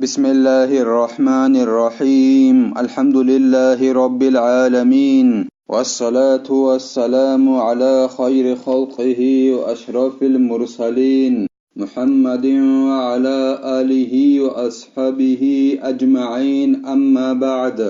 بسم الله الرحمن الرحيم الحمد لله رب العالمين والصلاة والسلام على خير خلقه وأشرف المرسلين محمد وعلى آله وأصحابه أجمعين أما بعد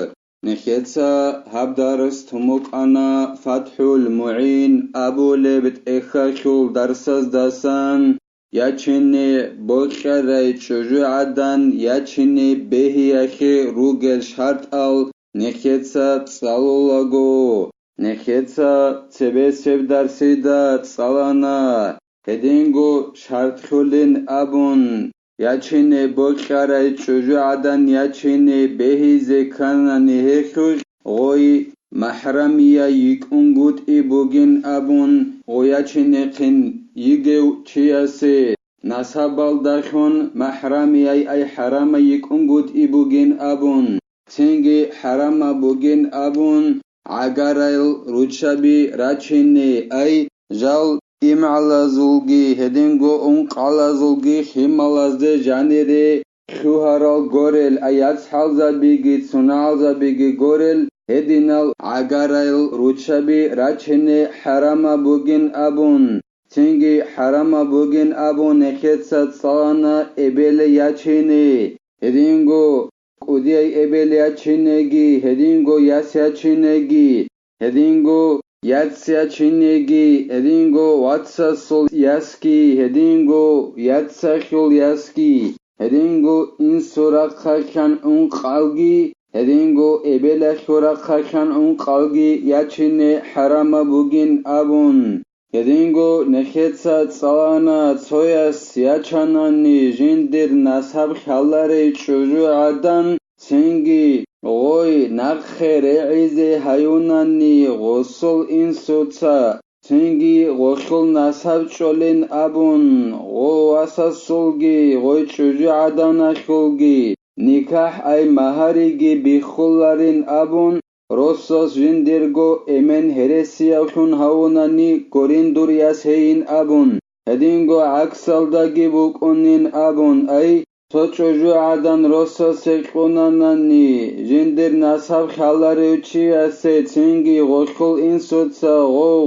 نخيتسا هبدارس تموك أنا فتح المعين أبو لبت إخاشول درسز داسان ياچني بوكري چجوعدن ياچني بهياخي روغل شرطال نخيتسا تصالولاغو نخيتسا تبسب درسيدا تصالانا هدينغو شرطخولين أبون ياچني بوكري چجوعدن ياچني بهي زكانا نهيخوش غوي محرمية يكونغوت إبوغين أبون غوياچني قن يجو چياسي نصابال داخون محرمي أي حرام يكونغوت إبوغين أبون تنجي حرام بوغين أبون عقاريل روچابي راچيني أي جال إمعلازولغي هدينغو أنقالازولغي خيمالازده جانيري خوهارال غوريل أيات حالزابيغي تسونالزابيغي غوريل هدينال عقاريل روچابي راچيني حرام بوغين أبون تنجي حرام بوغين أبون نخيتسا تصالانا إبالي ياچيني هدينغو قودياي إبالي ياچينيغي هدينغو ياس ياچينيغي هدينغو ياتس ياچينيغي هدينغو واتسا سول ياسكي هدينغو ياتسا خول ياسكي هدينغو إنسورا خاكان أنقالغي هدينغو إبالا خورا خاكان أنقالغي ياچيني حرام بوغين أبون هدينغو نخيتسا تصالانا تصوياس ياچاناني جندر نصاب خالاري چوجو عدن تنجي غوي نخير عيزي هايوناني غسل إنسوتا تنجي غسل نصاب چولين أبون غو واساسولغي غوي چوجو عدن خولغي نكاح أي مهاريغي بخولارين أبون روسوس جندرغو إمن هرسياوشون هاوناني كوريندور ياسهين أبون هدينغو عكسال داغي بوكونين أبون أي توچوجو عدن روسوس يقوناناني جندر نصاب خالاري وچياسي تنگي غوشخول إنسوتسا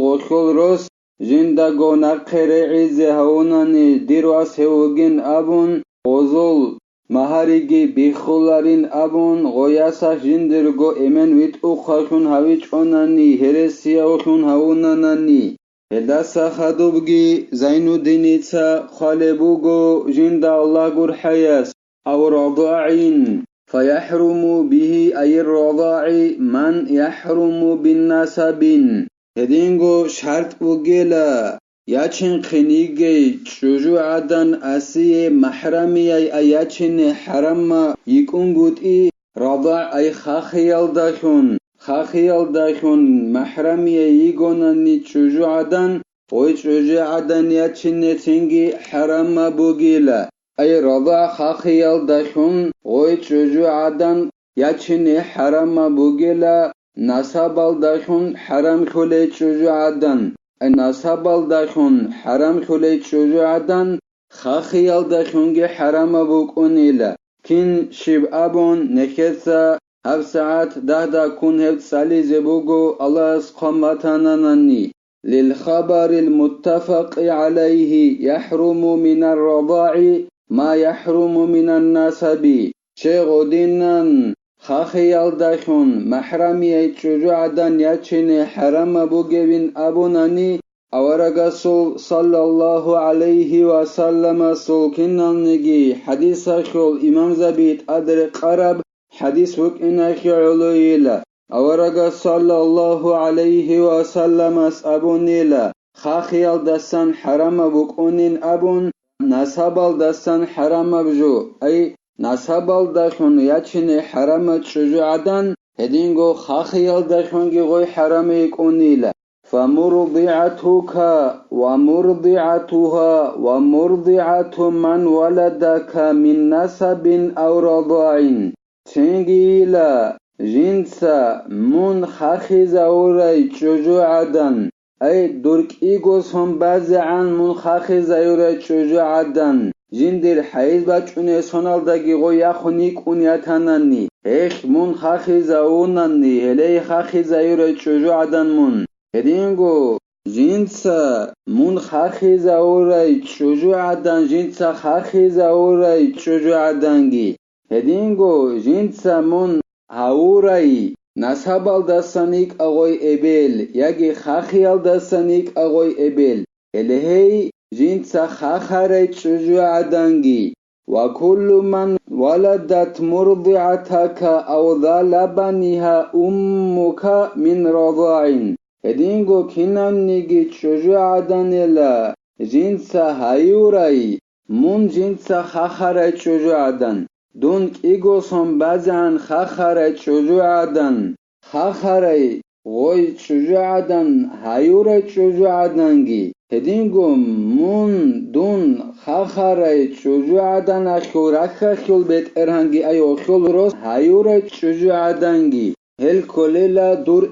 غوشخول روس جندغو نقر عيزي هاوناني ديرواس هوگين أبون غوزول مهاريغي بخولارين أبون غوياسا جندرغو إمن ويت أخاشون هاويچ أوناني هرسياوشون هاوناناني هداسا خادوبغي زينو دينيتسا خالبوغو جند الله غور حياس أو رضاعين فيحرم به أي الرضاع من يحرم بالنسب هدينغو شرط بوغيلا ياچن خنيگي چوجو عدن أسي محرمي أي ياچن حرم يكونغوت إي رضاع أي خاخيال داخون محرمي يغوناني چوجو عدن وي چوجو عدن ياچن تنگي حرم بوغيلا أي رضاع خاخيال داخون وي چوجو عدن ياچن حرم بوغيلا نصابال داخون حرم خولي چوجو عدن نصابال داخون حرام خولي چوجو عدن خاخيال داخونگي حرام بوكونيلا كين شيب أبون نكتسا هف ساعت دا كون هف سالي زبوغو الله اسقامتاناناني للخبر المتفق عليه يحرم من الرضاع ما يحرم من النسب شيغو دينان خاخيال داخون محرمي چوجو عدن ياچيني حرام بوغوين أبوناني أورغسول صلى الله عليه وسلم سولكنال نجي حديث خول إمام زبيت أدر قرب حديث وكإناك علويلا أورغ صلى الله عليه وسلم أبونيلا خاخيال دسان حرام بوكونين أبون نصابال دسان حرام بجو أي نصابال داخون ياچيني حرام چوجو عدن هدينغو خاخيال داخونگي غوي حرام يكونيلا فمرضعتك ومرضعتها ومرضعة من ولدك من نسب أو رضاع تنجيلا جنسا من خاخي زوري چوجو عدن أي درك إيغوس هم بازعان من خاخي زوري چوجو عدن جندر حيز بچونه سونالداگی غویا خونیک اونیاتانانی اخ مون خاخی زاونانی هلی خاخی زایور چوجو عدن مون هدینگو جنسا مون خاخی زاورای چوجو عدن جنسا خاخی زاورای چوجو عدنگی هدینگو جنسا مون هاورای نسابال دستانیک اغوی ابل یگی خاخیال دستانیک اغوی ابل الهی جنسا خاخرای چوجو عدنگی وكل من ولدت مرضعتك أو ذا لبنها أمك من رضاع هدينغو كنان نيجي چوجو عدنلا جنسا هايوراي من جنسا خاخرای چوجو عدن دونك إيغو سنبازان خاخرای چوجو عدن خاخرای غوي چوجو عدن هايوراي چوجو عدنگي هدینگو مون دون خاخرای چوجو عدن اخیل رخخیل بیت ارهنگی ایو خیل روز هایورای چوجو عدنگی هل کلیلا دور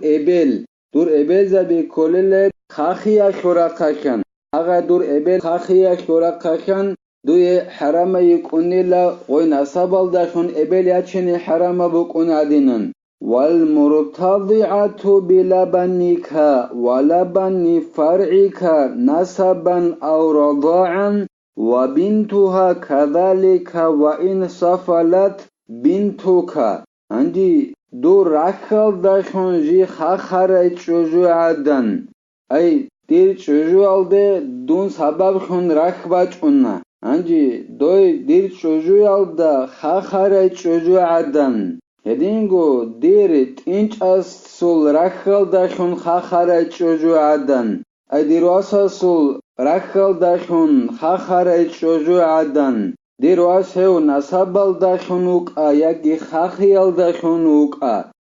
ابل زبی کلیلا خاخی اخیل رخخن اغا دور ابل خاخی اخیل رخخن دوی حرام یکونیلا غوی نصابال داشون ابل یچنی حرام بکون عدینن والمرتضعة بلبنك ولبن فرعك نسبا أو رضاعا وبنتها كذلك وإن سفلت بنتك عندي دور رخل داشون جي خاخرای چوجو عدن أي دير چوجو alde دون سبب خون رخ بچونا عندي دوي دير چوجو alda خاخرای چوجو عدن هدینگو دیرت اینچ از سول رخل داشون خاخرای چوجو عدن ایدیرواس سول رخل داشون خاخرای چوجو عدن دیرواس هو نسابل داشونوک یکی خاخیال داشونوک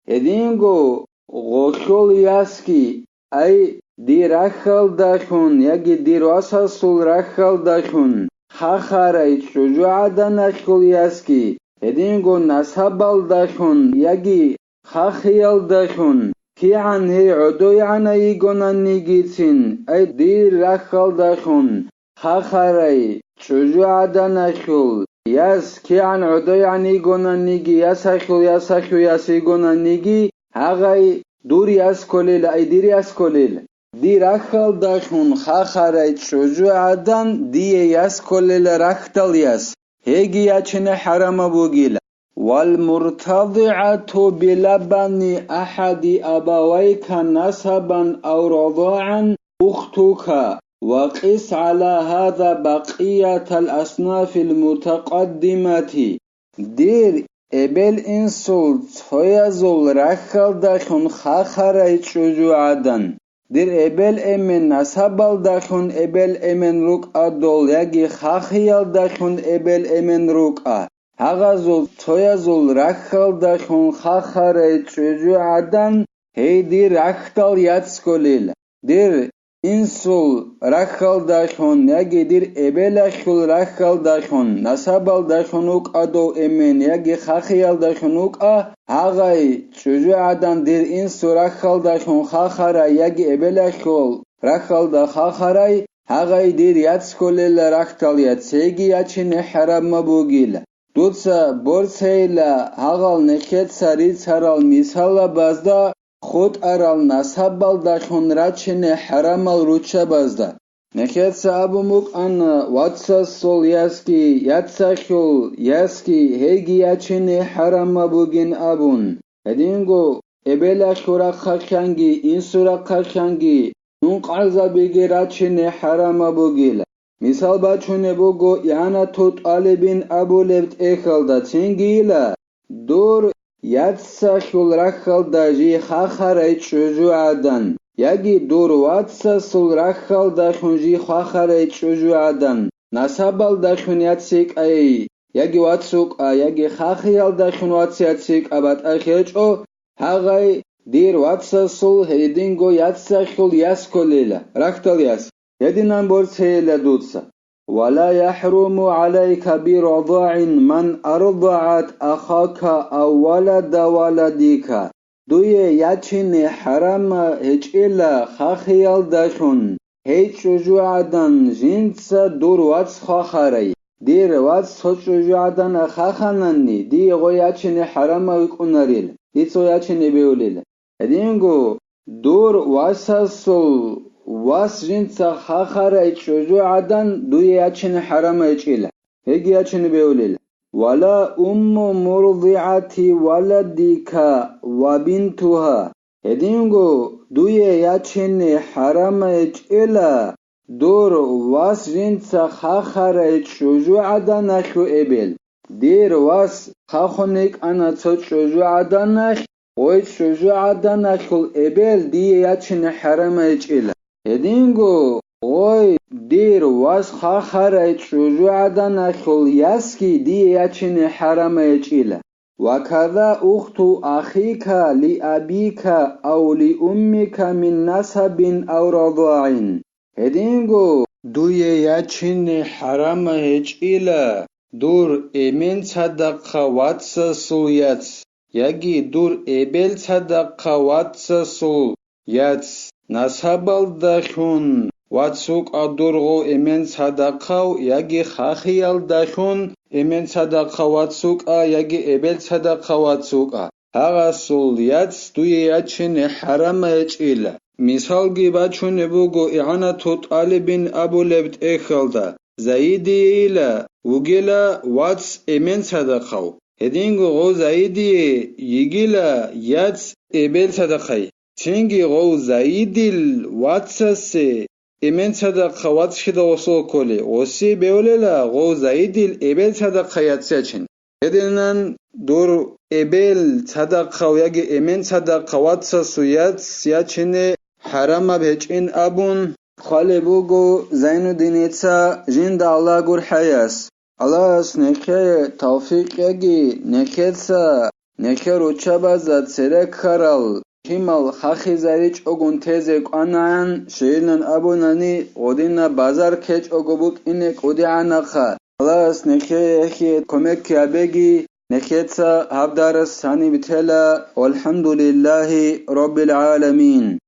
هدینگو غوشول یاسکی ای دی رخل داشون یکی دیرواس سول رخل داشون خاخرای چوجو عدن اشکول یاسکی هدینگو نسابال داشون یگی خاخیال داشون کی عن هی عدوی عن ایگونن نیگیتین ای دیر رخال داشون خاخرای چوجو عدن اشول یس کی عن عدوی عن ایگونن نیگی یس اشول یس ایگونن نیگی هاگای دور یس کلیل ای دیر یس کلیل دی رخال داشون خاخرای چوجو عدن دی یس کلیل رختل یس هيجي ياتشن حرام بوغيلا والمرتضعة بلبن أحد أبويك نسبا أو رضاعا أختك وقس على هذا بقية الأصناف المتقدمة دير ابل انسولت هيزول رخل داشون خاخرای چوجو عدن دیر ابل امن نسابال داشون ابل امن روک دول یگی خاخیال داشون ابل امن روک هغازول تویازول رخل داشون خاخرای چوجو عدن هی دیر رختال یادسکولیل دیر اینسول رخل داشون یگی دیر ابل اشول رخل داشون نسابال داشونوک دو امن یگی خاخیال داشونوک هغای چوجو عدن دیر اینسول رخل داشون خاخرای یگی ابل اشول رخل دا خاخرای هغای دیر یادسکولیل رختال یادسیگی یچین حرام مبوگیل دوتسا برسیلا هغال نخیت سرید سرال میسالا بازدا خود ارال نسابال داشون راچین حرامال روچه بازدا نخیت سابو موک ان واتسا سول یاسکی یادساشول یاسکی هیگی یچین حرام مبوگین ابون هدینگو ابلا شورا خشنگی این سورا خشنگی نون قرزا بگی راچین حرام مبوگیل مثال بچونه بگو یعنی توت آلبین ابو لبت اخلده چنگیله دور یادسا شول رخلده جی خاخرای چوجو عدن یگی دور واتسا سول رخلده شون جی خاخرای چوجو عدن نسابال داشون یادسیک ای یگی واتسوک یگی خاخیال داشون واتسیک ابد اخیچ هاگای دیر واتسا سول هیدینگو یادسا شول یاس کلیله رختال یاس يدنا برسيل دوتسا ولا يحرم عليك برضاع من أرضعت أخاك أو ولد ولدك دوی یچین حرام هیچ ایلا خاخیال داشون هیچ چوجو عدن جنس دور واتس خاخرای دير وات صوتشو عدنا خاخنني دي غوياتشني حرام ويكوناريل دي صوياتشني بيوليل هدينغو دور واساسول واس جنسا خاخرا يتشوجو عدن دوياتشني حرام يتشيل هيجياتشني بيوليل ولا مرضعة ولدك وبنتها هدينغو دوياتشني حرام يتشيل دور واس جنسا خاخرا يتشوجو عدنخو إبل دير واس خاخونيك أنا تشوجو عدنخ ويت شوجو عدنخو إبل دي ياتشن حرام يتشيل هدينغو وي دير واس خاخرا يتشوجو عدنخو ياسكي دي ياتشن حرام يتشيل وكذا أخت أخيك لأبيك أو لأمك من نسب أو رضاع هدينغو دوية ياتشن حرام هجئلا دور إمن صدقة واتسسو ياتس يجي دور إبل صدقة واتسسو ياتس نسبال دخون واتسوك أدورغو إمن صدقة يجي خاخيال دخون إمن صدقة واتسوك يجي إبل صدقة واتسوك هغا سول ياتس دوية ياتشن حرام هجئلا مثال بچون بوگو اعانة طالب ابو لبت اخلدا زايدي إلى وگلا واتس امن صدقاو هدينگو غو زايدي يگلا ياتس ابل صدقاي تنگي غو زايدي الواتسس امن صدقا واتس شده وصول كولي وسي بيوليلا غو زايدي الابل صدقا ياتسيچن هدينن دور ابل صدقا ويگي امن صدقا واتسس ياتس ياچنه حرام بهچين أبون خالبوغو زين دينيتسا جند الله غور حياس الله سنكه توفيق يجي نكتسا نكه روچابا زاد سرك خرال كيمال خاخي زاريچ اوگون تيزك آنان شيرنن أبوناني ودينا بازار كيچ اوگوبوك إنك ودي عناخا الله سنكه يكي كومك يابيگي نكتسا هبدارس ساني بتلا والحمد لله رب العالمين